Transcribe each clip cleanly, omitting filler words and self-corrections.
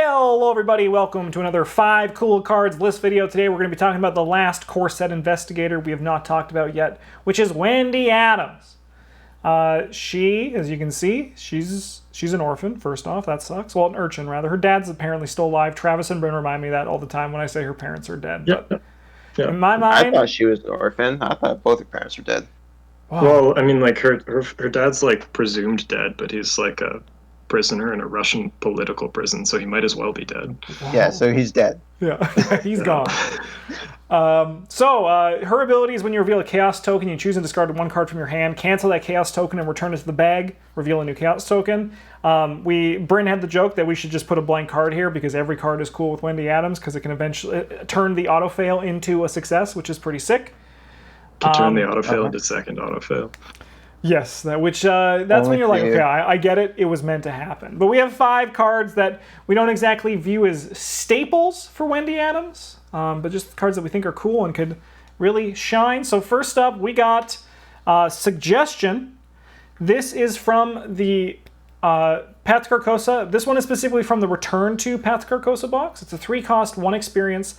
Hello everybody, welcome to another 5 Cool Cards list video. Today we're going to be talking about the last core set investigator we have not talked about yet, which is Wendy Adams. She, as you can see, she's an orphan, first off. That sucks. Well, an urchin, rather. Her dad's apparently still alive. Travis and Bryn remind me of that all the time when I say her parents are dead. Yep. But in my mind... I thought she was an orphan. I thought both her parents were dead. Wow. Well, I mean, like, her dad's, like, presumed dead, but he's, like, a prisoner in a Russian political prison, so he might as well be dead. Wow. Yeah, so he's dead. Yeah, he's gone. Her ability is when you reveal a chaos token, you choose and discard one card from your hand, cancel that chaos token and return it to the bag, reveal a new chaos token. Bryn had the joke that we should just put a blank card here because every card is cool with Wendy Adams because it can eventually turn the auto-fail into a success, which is pretty sick. To turn the auto-fail into second auto-fail. Yes, that's when you're like, okay, I get it. It was meant to happen. But we have 5 cards that we don't exactly view as staples for Wendy Adams, but just cards that we think are cool and could really shine. So first up, we got Suggestion. This is from the Path to Carcosa. This one is specifically from the Return to Path to Carcosa box. It's a 3-cost, 1 experience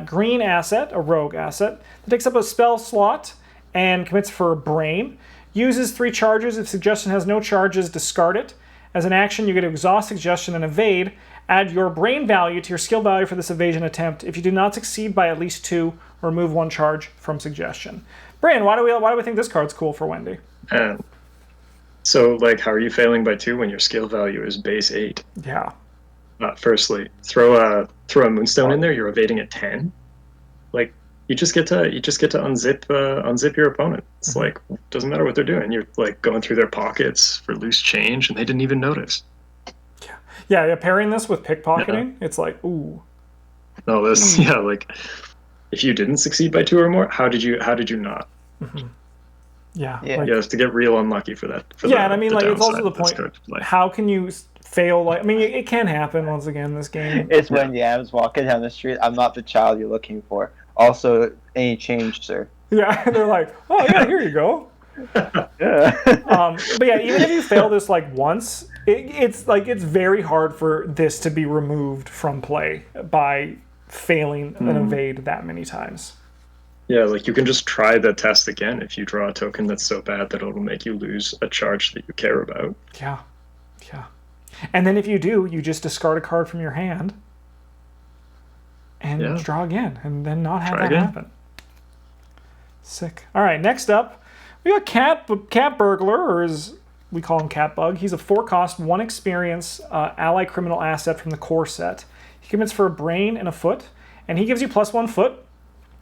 green asset, a rogue asset, that takes up a spell slot and commits for Brain. Uses 3 charges. If Suggestion has no charges, discard it. As an action, you get to exhaust Suggestion and evade. Add your brain value to your skill value for this evasion attempt. If you do not succeed by at least 2, remove 1 charge from Suggestion. Bryn, why do we think this card's cool for Wendy? So, like, how are you failing by 2 when your skill value is base 8? Yeah. Firstly, throw a Moonstone in there. You're evading at 10. Like, you just get to unzip your opponent. It's like, doesn't matter what they're doing. You're like going through their pockets for loose change, and they didn't even notice. Yeah. Pairing this with pickpocketing, it's like, ooh. No, like, if you didn't succeed by 2 or more, how did you not? Mm-hmm. Yeah. Like, you have to get real unlucky for that. And I mean, like, it's also the point. How can you fail? Like, I mean, it can happen once again in this game. It's Wendy Adams walking down the street. I'm not the child you're looking for. Also, any change, sir? Yeah, and they're like, oh yeah, here you go. Yeah. But yeah, even if you fail this like once, it's very hard for this to be removed from play by failing an evade that many times. Yeah, like, you can just try the test again if you draw a token that's so bad that it'll make you lose a charge that you care about. Yeah. And then if you do, you just discard a card from your hand and draw again, and then not have that happen. Sick. All right, next up, we got Cat Burglar, or as we call him, Cat Bug. He's a 4-cost, 1 experience ally criminal asset from the core set. He commits for a brain and a foot, and he gives you +1 foot.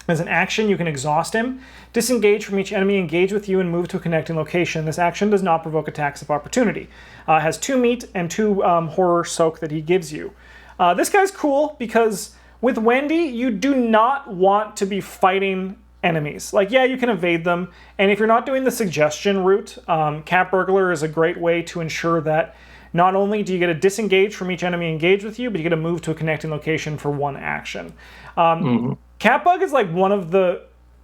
As an action, you can exhaust him, disengage from each enemy engaged with you, and move to a connecting location. This action does not provoke attacks of opportunity. Has 2 meat and 2 horror soak that he gives you. This guy's cool because with Wendy, you do not want to be fighting enemies. Like, yeah, you can evade them, and if you're not doing the suggestion route, Cat Burglar is a great way to ensure that not only do you get to disengage from each enemy engaged with you, but you get to move to a connecting location for 1 action. Catbug is like one of the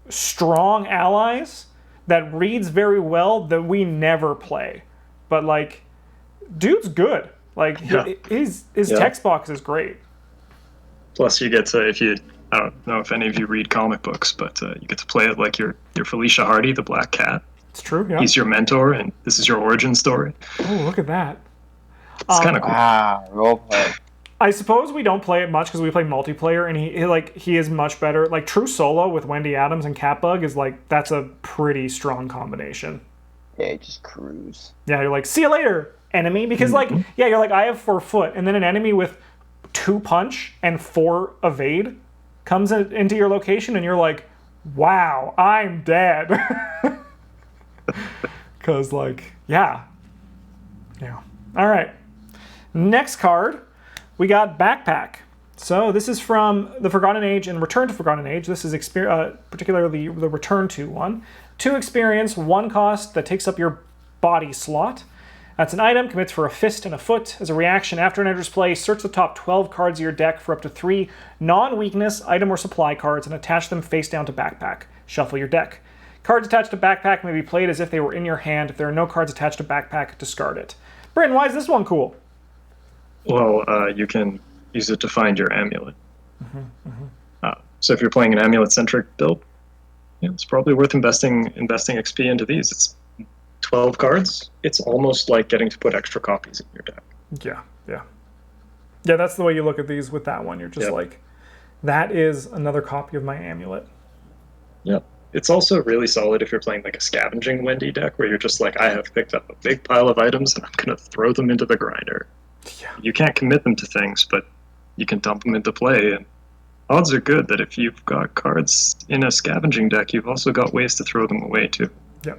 strong allies that reads very well that we never play. But like, dude's good. Like, his text box is great. Plus, you get to, I don't know if any of you read comic books, but you get to play it like you're Felicia Hardy, the Black Cat. It's true, yeah. He's your mentor, and this is your origin story. Oh, look at that. It's kind of cool. Roleplay. I suppose we don't play it much because we play multiplayer, and he is much better. Like, true solo with Wendy Adams and Catbug is like, that's a pretty strong combination. Yeah, just cruise. Yeah, you're like, see you later, enemy, because like, yeah, you're like, I have 4 foot, and then an enemy with 2 punch and 4 evade comes into your location, and you're like, wow, I'm dead. Because like, yeah. All right, next card. We got Backpack. So this is from the Forgotten Age and Return to Forgotten Age. This is particularly the Return to one. 2 experience, 1 cost that takes up your body slot. That's an item, commits for a fist and a foot. As a reaction, after an enters play, search the top 12 cards of your deck for up to 3 non-weakness item or supply cards and attach them face down to Backpack. Shuffle your deck. Cards attached to Backpack may be played as if they were in your hand. If there are no cards attached to Backpack, discard it. Bryn, why is this one cool? Well, you can use it to find your amulet. So if you're playing an amulet-centric build, it's probably worth investing XP into these. It's 12 cards. It's almost like getting to put extra copies in your deck. Yeah. That's the way you look at these with that one. You're just like, that is another copy of my amulet. Yeah. It's also really solid if you're playing like a scavenging Wendy deck where you're just like, I have picked up a big pile of items and I'm going to throw them into the grinder. Yeah. You can't commit them to things, but you can dump them into play. And odds are good that if you've got cards in a scavenging deck, you've also got ways to throw them away too. Yeah.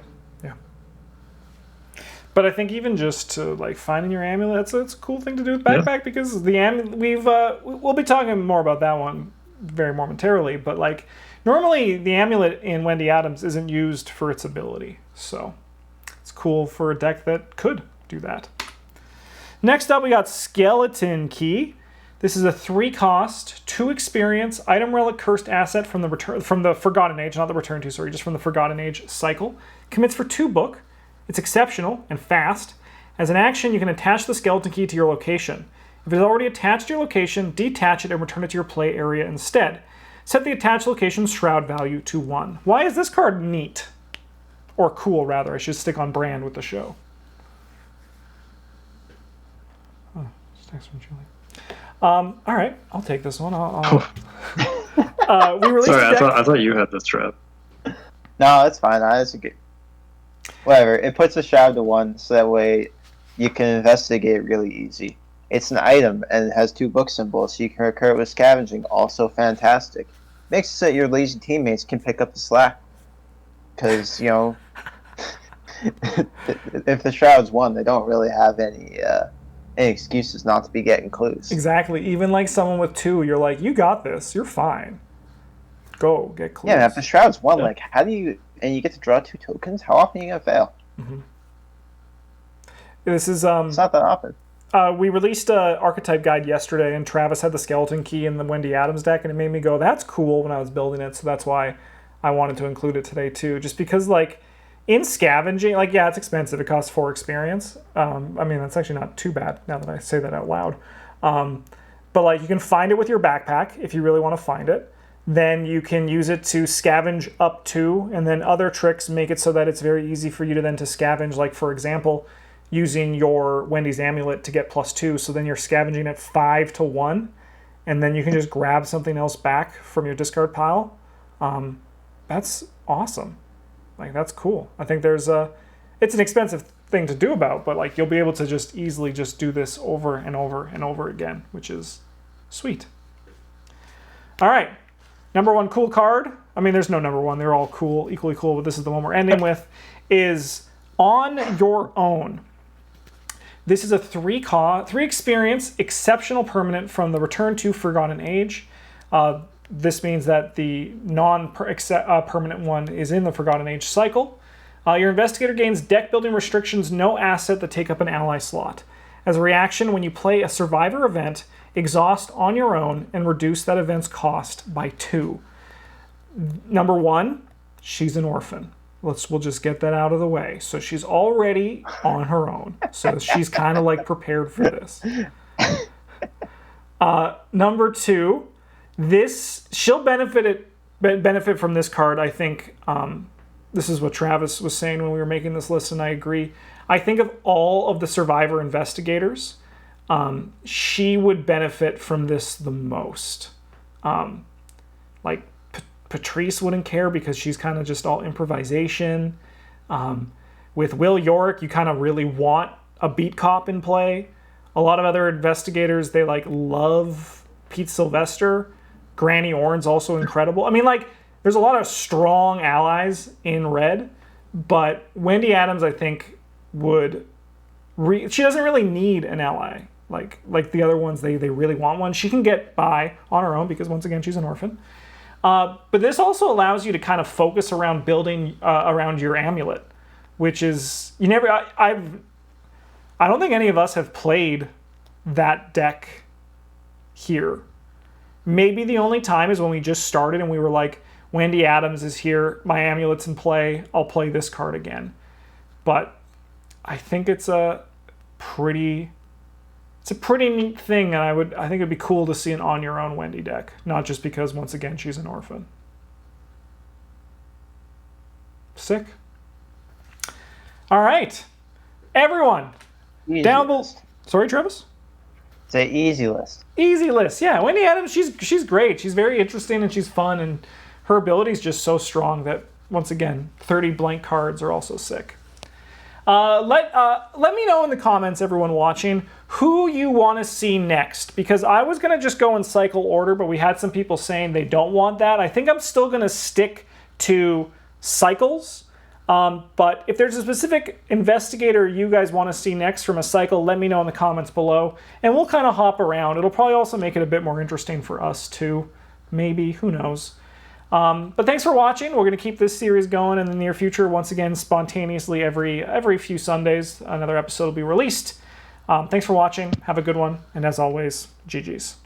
But I think even just to like finding your amulet, it's a cool thing to do with backpack because we'll be talking more about that one very momentarily. But like normally the amulet in Wendy Adams isn't used for its ability, so it's cool for a deck that could do that. Next up, we got Skeleton Key. This is a 3-cost, 2 experience, item relic cursed asset from the Forgotten Age, not the Return to, sorry, just from the Forgotten Age cycle. Commits for 2 book. It's exceptional and fast. As an action, you can attach the skeleton key to your location. If it is already attached to your location, detach it and return it to your play area instead. Set the attached location's shroud value to 1. Why is this card neat? Or cool, rather. I should stick on brand with the show. Oh, text from Julie. All right, I'll take this one. We released Sorry, I thought you had this trap. No, it's fine. It's a good. Whatever. It puts the shroud to 1, so that way you can investigate really easy. It's an item and it has 2 book symbols, so you can recur it with scavenging. Also fantastic. Makes it so your lazy teammates can pick up the slack. Because if the shroud's 1, they don't really have any excuses not to be getting clues. Exactly. Even like someone with 2, you're like, you got this. You're fine. Go get clues. Yeah, if the shroud's 1, like, how do you... And you get to draw 2 tokens? How often are you going to fail? Mm-hmm. This is... It's not that often. We released an archetype guide yesterday, and Travis had the skeleton key in the Wendy Adams deck, and it made me go, that's cool when I was building it, so that's why I wanted to include it today, too. Just because, like, in scavenging, like, yeah, it's expensive. It costs 4 experience. I mean, that's actually not too bad now that I say that out loud. But, like, you can find it with your backpack if you really want to find it. Then you can use it to scavenge up to, and then other tricks make it so that it's very easy for you to then to scavenge, like, for example, using your Wendy's amulet to get +2, so then you're scavenging at 5 to 1, and then you can just grab something else back from your discard pile. That's awesome. Like, that's cool. I think it's an expensive thing to do about, but like you'll be able to just easily just do this over and over and over again, which is sweet. All right. Number 1 cool card. I mean, there's no number 1. They're all cool, equally cool, but this is the one we're ending with, is On Your Own. This is a 3 experience, exceptional permanent from the Return to Forgotten Age. This means that the non-permanent one is in the Forgotten Age cycle. Your investigator gains deck building restrictions, no asset that take up an ally slot. As a reaction, when you play a survivor event, exhaust On Your Own and reduce that event's cost by 2. Number 1, she's an orphan. We'll just get that out of the way. So she's already on her own. So she's kind of like prepared for this. Number 2, she'll benefit from this card. I think this is what Travis was saying when we were making this list, and I agree. I think of all of the survivor investigators, she would benefit from this the most. Like Patrice wouldn't care because she's kind of just all improvisation. With Will Yorick, you kind of really want a beat cop in play. A lot of other investigators, they like love Pete Sylvester. Granny Orn's also incredible. I mean, like, there's a lot of strong allies in red, but Wendy Adams, I think, would... she doesn't really need an ally. Like the other ones, they really want one. She can get by on her own because, once again, she's an orphan. But this also allows you to kind of focus around building around your amulet, which is... I don't think any of us have played that deck here. Maybe the only time is when we just started and we were like, Wendy Adams is here, my amulet's in play, I'll play this card again. But I think it's a pretty it's a pretty neat thing, and I think it'd be cool to see an on your own Wendy deck, not just because once again she's an orphan. Sick. All right, everyone, Easy down below. list. Sorry, Travis. It's an easy list. Easy list, yeah. Wendy Adams, she's great. She's very interesting and she's fun, and her ability is just so strong that once again, 30 blank cards are also sick. Let me know in the comments, everyone watching, who you want to see next, because I was going to just go in cycle order, but we had some people saying they don't want that. I think I'm still going to stick to cycles, but if there's a specific investigator you guys want to see next from a cycle, let me know in the comments below, and we'll kind of hop around. It'll probably also make it a bit more interesting for us too, maybe, who knows. But thanks for watching. We're going to keep this series going in the near future. Once again, spontaneously every few Sundays, another episode will be released. Thanks for watching. Have a good one. And as always, GG's.